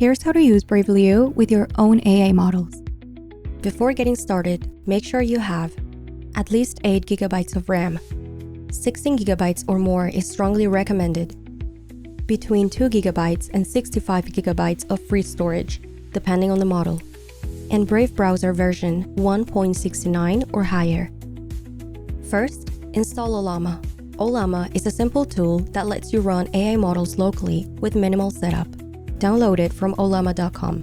Here's how to use Brave Leo with your own AI models. Before getting started, make sure you have at least 8 GB of RAM. 16 GB or more is strongly recommended. Between 2 GB and 65 GB of free storage, depending on the model. And Brave browser version 1.69 or higher. First, install Ollama. Ollama is a simple tool that lets you run AI models locally with minimal setup. Download it from ollama.com.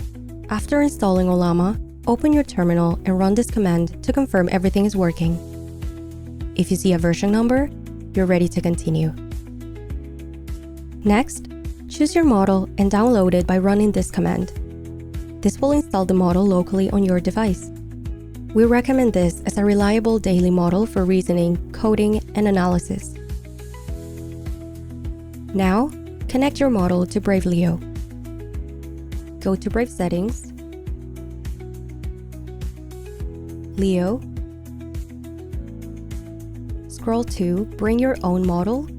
After installing Ollama, open your terminal and run this command to confirm everything is working. If you see a version number, you're ready to continue. Next, choose your model and download it by running this command. This will install the model locally on your device. We recommend this as a reliable daily model for reasoning, coding, and analysis. Now, connect your model to Brave Leo. Go to Brave Settings, Leo, scroll to Bring Your Own Model.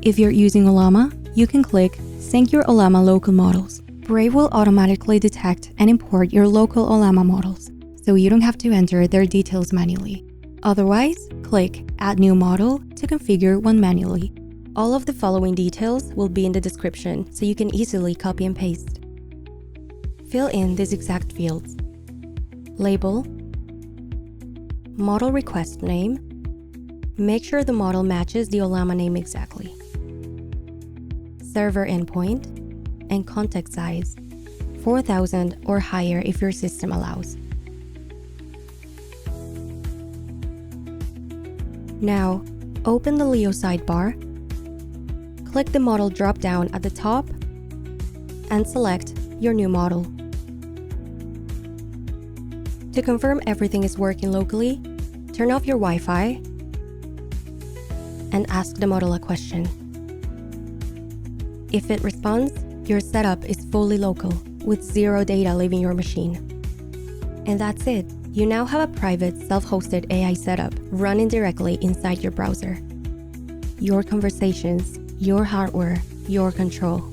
If you're using Ollama, you can click Sync Your Ollama Local Models. Brave will automatically detect and import your local Ollama models, so you don't have to enter their details manually. Otherwise, click Add New Model to configure one manually. All of the following details will be in the description, so you can easily copy and paste. Fill in these exact fields. Label, model request name. Make sure the model matches the Ollama name exactly. Server endpoint, and context size, 4,000 or higher if your system allows. Now, open the Leo sidebar, click the model drop-down at the top, and select your new model. To confirm everything is working locally, turn off your Wi-Fi and ask the model a question. If it responds, your setup is fully local, with zero data leaving your machine. And that's it. You now have a private, self-hosted AI setup running directly inside your browser. Your conversations, your hardware, your control.